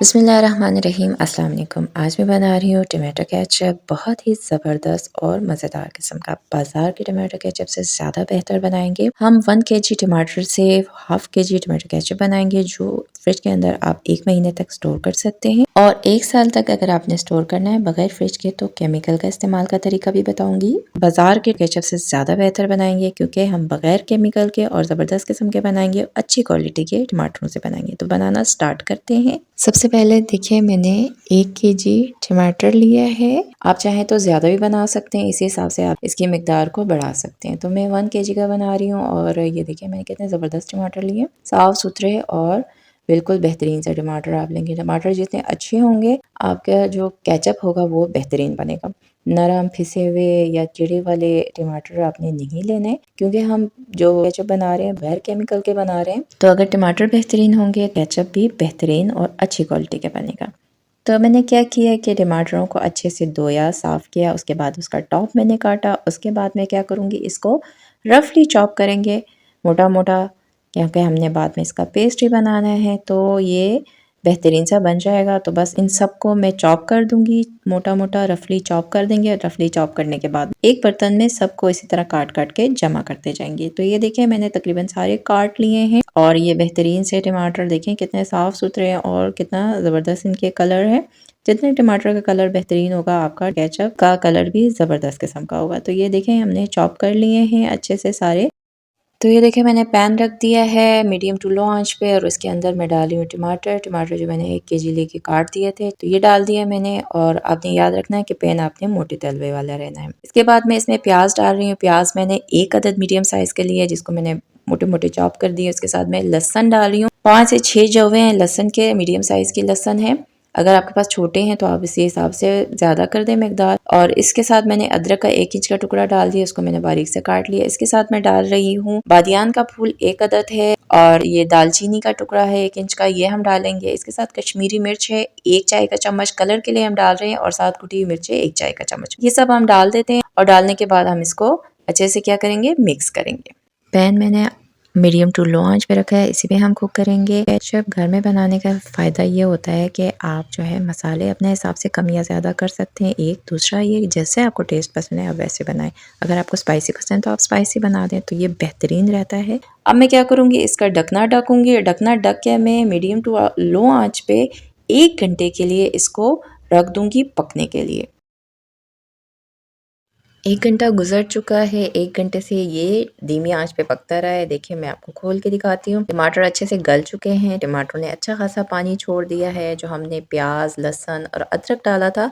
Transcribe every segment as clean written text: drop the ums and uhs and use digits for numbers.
बिस्मिल्लाहिर्रहमानिर्रहीम अस्सलाम वालेकुम। आज मैं बना रही हूँ टमाटो केचप, बहुत ही ज़बरदस्त और मज़ेदार किस्म का। बाज़ार के टमाटो केचप से ज़्यादा बेहतर बनाएंगे। हम 1 केजी टमाटर से हाफ़ केजी टमाटो केचप बनाएंगे, जो फ्रिज के अंदर आप 1 महीने तक स्टोर कर सकते हैं। और 1 साल तक अगर आपने स्टोर करना है बगैर फ्रिज के, तो केमिकल का इस्तेमाल का तरीका भी बताऊंगी। बाज़ार के केचप से ज़्यादा बेहतर बनाएंगे, क्योंकि हम बगैर केमिकल के और ज़बरदस्त किस्म के बनाएंगे, अच्छी क्वालिटी के टमाटरों से बनाएंगे। तो बनाना स्टार्ट करते हैं। सबसे पहले देखिए, मैंने 1 केजी टमाटर लिया है। आप चाहें तो ज़्यादा भी बना सकते हैं, इसी हिसाब से आप इसकी मिकदार को बढ़ा सकते हैं। तो मैं 1 केजी का बना रही हूँ। और ये देखिए मैंने कितने ज़बरदस्त टमाटर लिए, साफ़ सुथरे और बिल्कुल बेहतरीन से टमाटर आप लेंगे। टमाटर जितने अच्छे होंगे, आपका जो केचप होगा वो बेहतरीन बनेगा। नरम फिसे हुए या कीड़े वाले टमाटर आपने नहीं लेने, क्योंकि हम जो केचप बना रहे हैं बगैर केमिकल के बना रहे हैं। तो अगर टमाटर बेहतरीन होंगे, केचप भी बेहतरीन और अच्छी क्वालिटी का बनेगा। तो मैंने क्या किया कि टमाटरों को अच्छे से धोया, साफ़ किया, उसके बाद उसका टॉप मैंने काटा। उसके बाद मैं क्या करूँगी, इसको रफली चॉप करेंगे, मोटा मोटा, क्योंकि हमने बाद में इसका पेस्ट ही बनाना है। तो ये बेहतरीन सा बन जाएगा। तो बस इन सबको मैं चॉप कर दूंगी, मोटा मोटा रफली चॉप कर देंगे। रफली चॉप करने के बाद एक बर्तन में सबको इसी तरह काट काट के जमा करते जाएंगे। तो ये देखें, मैंने तकरीबन सारे काट लिए हैं। और ये बेहतरीन से टमाटर देखें कितने साफ़ सुथरे हैं और कितना ज़बरदस्त इनके कलर है। जितने टमाटर का कलर बेहतरीन होगा, आपका केचप का कलर भी ज़बरदस्त किस्म का होगा। तो ये देखें, हमने चॉप कर लिए हैं अच्छे से सारे। तो ये देखिए, मैंने पैन रख दिया है मीडियम टू लो आंच पे, और उसके अंदर मैं डाली हूँ टमाटर जो मैंने 1 केजी लेके काट दिए थे, तो ये डाल दिया मैंने। और आपने याद रखना है कि पैन आपने मोटे तलवे वाला रहना है। इसके बाद मैं इसमें प्याज डाल रही हूँ। प्याज मैंने 1 अदद मीडियम साइज़ के लिए, जिसको मैंने मोटे मोटे चॉप कर दिए। उसके साथ मैं लहसन डाल रही हूँ। 5 से 6 जवे हैं लहसन के, मीडियम साइज़ की लहसन है। अगर आपके पास छोटे हैं तो आप इसी हिसाब से ज़्यादा कर दें मिकदार। और इसके साथ मैंने अदरक का 1 इंच का टुकड़ा डाल दिया, उसको मैंने बारीक से काट लिया। इसके साथ मैं डाल रही हूँ बादियान का फूल 1 अदद है, और ये दालचीनी का टुकड़ा है 1 इंच का, ये हम डालेंगे। इसके साथ कश्मीरी मिर्च है 1 चाय का चम्मच, कलर के लिए हम डाल रहे हैं। और साथ कुटी हुई मिर्च है 1 चाय का चम्मच। ये सब हम डाल देते हैं, और डालने के बाद हम इसको अच्छे से क्या करेंगे, मिक्स करेंगे। पैन मैंने मीडियम टू लो आंच पे रखा है, इसी पे हम कुक करेंगे। केचप घर में बनाने का फ़ायदा ये होता है कि आप जो है मसाले अपने हिसाब से कम या ज़्यादा कर सकते हैं। एक दूसरा, ये जैसे आपको टेस्ट पसंद है आप वैसे बनाएं। अगर आपको स्पाइसी पसंद है तो आप स्पाइसी बना दें, तो ये बेहतरीन रहता है। अब मैं क्या करूँगी, इसका ढकना ढकूँगी। ढकना ढक के मैं मीडियम टू लो आँच पे 1 घंटे के लिए इसको रख दूँगी पकने के लिए। 1 घंटा गुजर चुका है। 1 घंटे से ये धीमी आंच पे पकता रहा है। देखिए, मैं आपको खोल के दिखाती हूँ। टमाटर अच्छे से गल चुके हैं। टमाटरों ने अच्छा खासा पानी छोड़ दिया है। जो हमने प्याज, लहसुन और अदरक डाला था,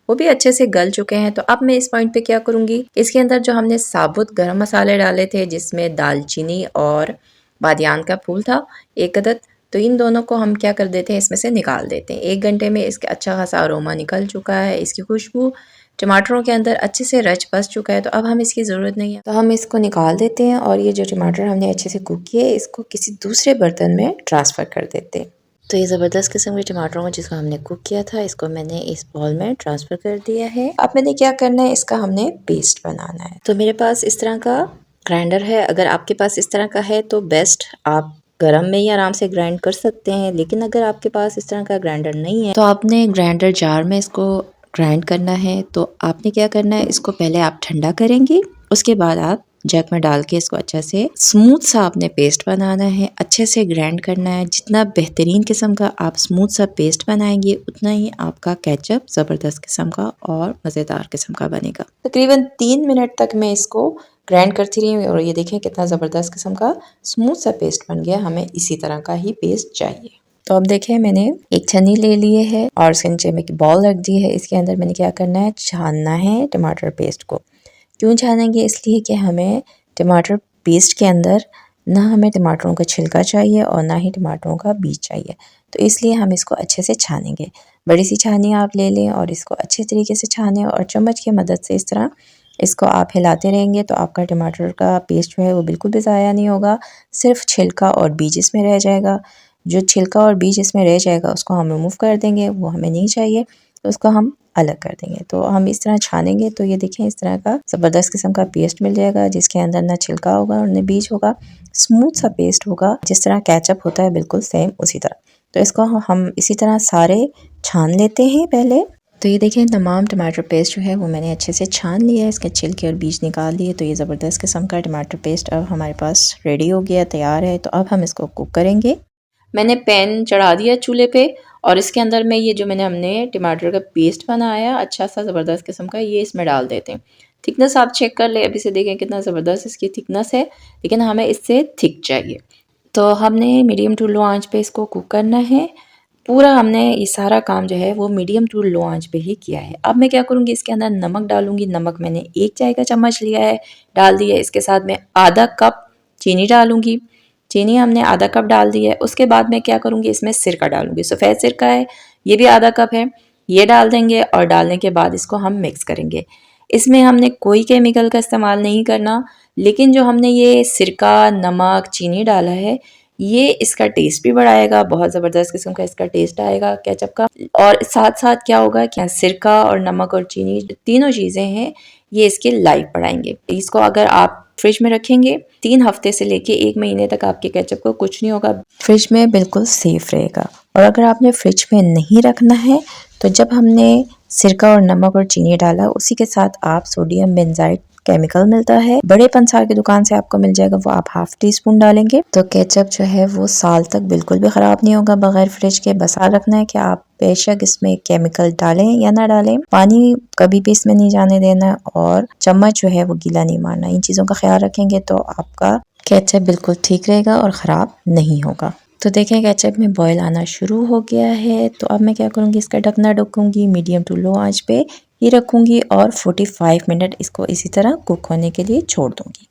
वो भी अच्छे से गल चुके हैं। तो अब मैं इस पॉइंट पे क्या करूँगी, इसके अंदर जो हमने साबुत गरम मसाले डाले थे, जिसमें दालचीनी और बादियान का फूल था 1 अदद, तो इन दोनों को हम क्या कर देते हैं, इसमें से निकाल देते हैं। 1 घंटे में इसका अच्छा खासा अरोमा निकल चुका है। इसकी खुशबू टमाटरों के अंदर अच्छे से रच बस चुका है। तो अब हम इसकी ज़रूरत नहीं है, तो हम इसको निकाल देते हैं। और ये जो टमाटर हमने अच्छे से कुक किए, इसको किसी दूसरे बर्तन में ट्रांसफ़र कर देते हैं। तो ये ज़बरदस्त किस्म के टमाटरों को जिसको हमने कुक किया था, इसको मैंने इस बॉल में ट्रांसफ़र कर दिया है। अब मैंने क्या करना है, इसका हमने पेस्ट बनाना है। तो मेरे पास इस तरह का ग्राइंडर है। अगर आपके पास इस तरह का है तो बेस्ट, आप गरम में ही आराम से ग्राइंड कर सकते हैं। लेकिन अगर आपके पास इस तरह का ग्राइंडर नहीं है, तो आपने ग्राइंडर जार में इसको ग्राइंड करना है। तो आपने क्या करना है, इसको पहले आप ठंडा करेंगे, उसके बाद आप जग में डाल के इसको अच्छा से स्मूथ सा आपने पेस्ट बनाना है, अच्छे से ग्राइंड करना है। जितना बेहतरीन किस्म का आप स्मूथ सा पेस्ट बनाएंगे, उतना ही आपका केचप ज़बरदस्त किस्म का और मज़ेदार किस्म का बनेगा। तकरीबन 3 मिनट तक मैं इसको ग्राइंड करती रही, और ये देखें कितना ज़बरदस्त किस्म का स्मूथ सा पेस्ट बन गया। हमें इसी तरह का ही पेस्ट चाहिए। तो अब देखिए, मैंने एक छन्नी ले लिए है और उसके नीचे में एक बॉल रख दी है। इसके अंदर मैंने क्या करना है, छानना है टमाटर पेस्ट को। क्यों छानेंगे, इसलिए कि हमें टमाटर पेस्ट के अंदर ना हमें टमाटरों का छिलका चाहिए और ना ही टमाटरों का बीज चाहिए। तो इसलिए हम इसको अच्छे से छानेंगे। बड़ी सी छानी आप ले लें और इसको अच्छे तरीके से छानें, और चम्मच की मदद से इस तरह इसको आप हिलाते रहेंगे, तो आपका टमाटर का पेस्ट जो है वो बिल्कुल भी ज़ाया नहीं होगा। सिर्फ छिलका और बीज इसमें रह जाएगा। जो छिलका और बीज इसमें रह जाएगा उसको हम रिमूव कर देंगे, वो हमें नहीं चाहिए, तो उसको हम अलग कर देंगे। तो हम इस तरह छानेंगे, तो ये देखें इस तरह का ज़बरदस्त किस्म का पेस्ट मिल जाएगा, जिसके अंदर ना छिलका होगा और ना बीज होगा। स्मूथ सा पेस्ट होगा, जिस तरह केचप होता है बिल्कुल सेम उसी तरह। तो इसको हम इसी तरह सारे छान लेते हैं पहले। तो ये देखें तमाम टमाटर पेस्ट जो है वो मैंने अच्छे से छान लिया है, इसके छिलके और बीज निकाल लिए। तो ये ज़बरदस्त किस्म का टमाटर पेस्ट अब हमारे पास रेडी हो गया, तैयार है। तो अब हम इसको कुक करेंगे। मैंने पैन चढ़ा दिया चूल्हे पे और इसके अंदर में ये जो हमने टमाटर का पेस्ट बनाया अच्छा सा ज़बरदस्त किस्म का, ये इसमें डाल देते हैं। थिकनेस आप चेक कर ले, अभी से देखें कितना ज़बरदस्त इसकी थिकनेस है, लेकिन हमें इससे थिक चाहिए। तो हमने मीडियम टू लो आंच पे इसको कुक करना है। पूरा हमने ये सारा काम जो है वो मीडियम टू लो आंच पे ही किया है। अब मैं क्या करूँगी, इसके अंदर नमक डालूँगी। नमक मैंने 1 चाय का चम्मच लिया है, डाल दिया। इसके साथ मैं आधा कप चीनी डालूँगी। चीनी हमने आधा कप डाल दी है। उसके बाद मैं क्या करूँगी, इसमें सिरका डालूँगी। सफ़ेद सिरका है, ये भी आधा कप है, ये डाल देंगे और डालने के बाद इसको हम मिक्स करेंगे। इसमें हमने कोई केमिकल का इस्तेमाल नहीं करना, लेकिन जो हमने ये सिरका, नमक, चीनी डाला है, ये इसका टेस्ट भी बढ़ाएगा, बहुत ज़बरदस्त किस्म का इसका टेस्ट आएगा केचप का। और साथ-साथ क्या होगा कि सिरका और नमक और चीनी तीनों चीज़ें हैं, ये इसकी लाइफ बढ़ाएंगे। इसको अगर आप फ्रिज में रखेंगे 3 हफ्ते से लेके 1 महीने तक आपके केचप को कुछ नहीं होगा, फ्रिज में बिल्कुल सेफ रहेगा। और अगर आपने फ्रिज में नहीं रखना है तो जब हमने सिरका और नमक और चीनी डाला, उसी के साथ आप सोडियम बेंजाइड केमिकल मिलता है, बड़े पंसार की दुकान से आपको मिल जाएगा, वो आप ½ टीस्पून डालेंगे तो केचप जो है वो साल तक बिल्कुल भी ख़राब नहीं होगा बगैर फ्रिज के। बस याद रखना है कि आप बेशक इसमें केमिकल डालें या ना डालें, पानी कभी भी इसमें नहीं जाने देना और चम्मच जो है वो गीला नहीं मारना। इन चीज़ों का ख्याल रखेंगे तो आपका केचप बिल्कुल ठीक रहेगा और ख़राब नहीं होगा। तो देखें केचप में बॉयल आना शुरू हो गया है। तो अब मैं क्या करूँगी, इसका ढकना ढकूँगी, मीडियम टू लो आंच पे ही रखूँगी और 45 मिनट इसको इसी तरह कुक होने के लिए छोड़ दूँगी।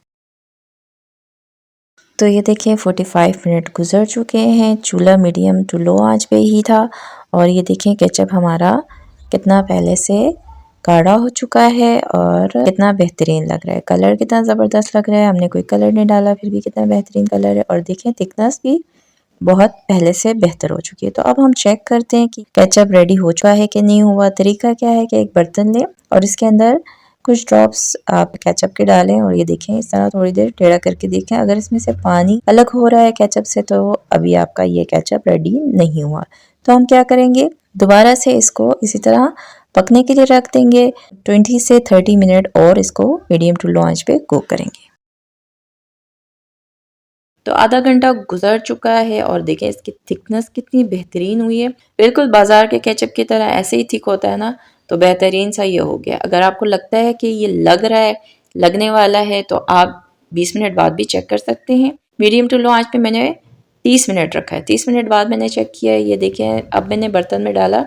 तो ये देखिए 45 मिनट गुजर चुके हैं, चूल्हा मीडियम टू लो आंच पे ही था और ये देखें केचप हमारा कितना पहले से गाढ़ा हो चुका है और कितना बेहतरीन लग रहा है। कलर कितना ज़बरदस्त लग रहा है, हमने कोई कलर नहीं डाला फिर भी कितना बेहतरीन कलर है। और देखें थिकनेस भी बहुत पहले से बेहतर हो चुकी है। तो अब हम चेक करते हैं कि केचप रेडी हो चुका है कि नहीं हुआ। तरीका क्या है कि एक बर्तन लें और इसके अंदर कुछ ड्रॉप्स आप केचप के डालें और ये देखें इस तरह थोड़ी देर टेढ़ा करके देखें, अगर इसमें से पानी अलग हो रहा है केचप से तो अभी आपका ये केचप रेडी नहीं हुआ। तो हम क्या करेंगे, दोबारा से इसको इसी तरह पकने के लिए रख देंगे। 20 से 30 मिनट और इसको मीडियम टू लो आंच पे कुक करेंगे। तो आधा घंटा गुजर चुका है और देखें इसकी थिकनेस कितनी बेहतरीन हुई है, बिल्कुल बाजार के केचप की तरह ऐसे ही थिक होता है ना, तो बेहतरीन सा ये हो गया। अगर आपको लगता है कि ये लग रहा है, लगने वाला है, तो आप 20 मिनट बाद भी चेक कर सकते हैं। मीडियम टू लो आंच पे मैंने 30 मिनट रखा है। 30 मिनट बाद मैंने चेक किया है, ये देखें अब मैंने बर्तन में डाला,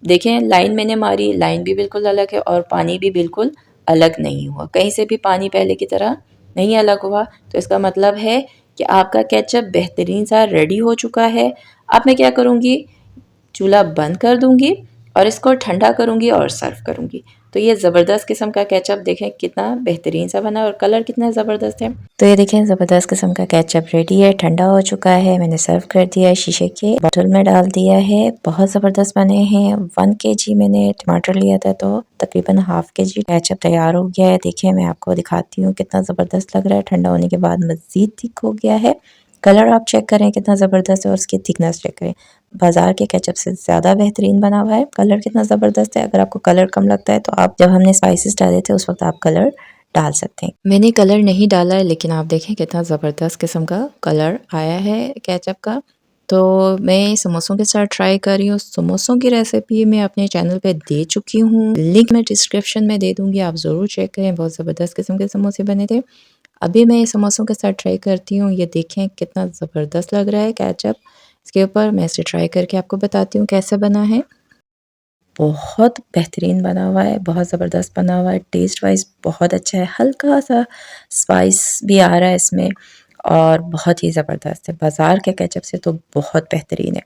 देखें लाइन मैंने मारी, लाइन भी बिल्कुल अलग है और पानी भी बिल्कुल अलग नहीं हुआ, कहीं से भी पानी पहले की तरह नहीं अलग हुआ। तो इसका मतलब है कि आपका केचप बेहतरीन सा रेडी हो चुका है। अब मैं क्या करूँगी, चूल्हा बंद कर दूँगी और इसको ठंडा करूँगी और सर्व करूँगी। तो ये ज़बरदस्त किस्म का केचप देखें कितना बेहतरीन सा बना और कलर कितना ज़बरदस्त है। तो ये देखें ज़बरदस्त किस्म का केचप रेडी है, ठंडा हो चुका है, मैंने सर्व कर दिया है, शीशे के बोतल में डाल दिया है। बहुत ज़बरदस्त बने हैं। 1 केजी मैंने टमाटर लिया था तो तकरीबन ½ केजी केचप तैयार हो गया है। देखिए मैं आपको दिखाती हूँ कितना ज़बरदस्त लग रहा है, ठंडा होने के बाद मज़ीद थिक हो गया है। कलर आप चेक करें कितना ज़बरदस्त है और उसकी थिकनेस चेक करें, बाजार के केचप से ज़्यादा बेहतरीन बना हुआ है। कलर कितना ज़बरदस्त है, अगर आपको कलर कम लगता है तो आप जब हमने स्पाइसेस डाले थे उस वक्त आप कलर डाल सकते हैं। मैंने कलर नहीं डाला है लेकिन आप देखें कितना ज़बरदस्त किस्म का कलर आया है केचप का। तो मैं समोसों के साथ ट्राई कर रही हूँ। समोसों की रेसिपी मैं अपने चैनल पे दे चुकी हूँ, लिंक मैं डिस्क्रिप्शन में दे दूँगी, आप ज़रूर चेक करें। बहुत ज़बरदस्त किस्म के समोसे बने थे। अभी मैं समोसों के साथ ट्राई करती हूँ। ये देखें कितना ज़बरदस्त लग रहा है केचप इसके ऊपर। मैं इसे ट्राई करके आपको बताती हूँ कैसे बना है। बहुत बेहतरीन बना हुआ है, बहुत ज़बरदस्त बना हुआ है, टेस्ट वाइज बहुत अच्छा है, हल्का सा स्पाइस भी आ रहा है इसमें और बहुत ही ज़बरदस्त है। बाज़ार के केचप से तो बहुत बेहतरीन है।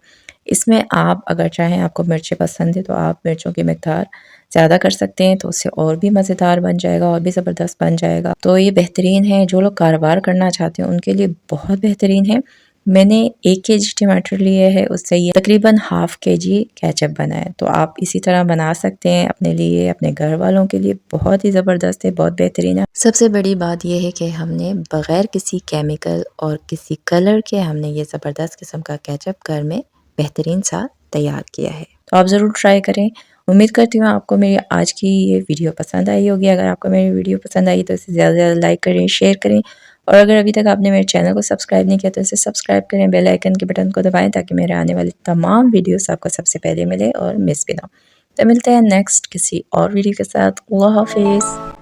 इसमें आप अगर चाहें, आपको मिर्चें पसंद है तो आप मिर्चों की मिक़दार ज़्यादा कर सकते हैं, तो उससे और भी मज़ेदार बन जाएगा और भी ज़बरदस्त बन जाएगा। तो ये बेहतरीन है, जो लोग कारोबार करना चाहते हैं उनके लिए बहुत बेहतरीन है। मैंने 1 केजी टमाटर लिए है, उससे ये तकरीबन ½ केजी केचप बना है। तो आप इसी तरह बना सकते हैं अपने लिए, अपने घर वालों के लिए। बहुत ही ज़बरदस्त है, बहुत बेहतरीन है। सबसे बड़ी बात यह है कि हमने बग़ैर किसी केमिकल और किसी कलर के हमने ये ज़बरदस्त किस्म का केचप घर में बेहतरीन सा तैयार किया है। तो आप ज़रूर ट्राई करें। उम्मीद करती हूँ आपको मेरी आज की ये वीडियो पसंद आई होगी। अगर आपको मेरी वीडियो पसंद आई तो इसे ज़्यादा से ज़्यादा लाइक करें, शेयर करें और अगर अभी तक आपने मेरे चैनल को सब्सक्राइब नहीं किया तो इसे सब्सक्राइब करें, बेल आइकन के बटन को दबाएँ ताकि मेरे आने वाली तमाम वीडियोस आपको सबसे पहले मिले और मिस भी ना हो। तो मिलते हैं नेक्स्ट किसी और वीडियो के साथ। अल्लाह हाफ़िज़।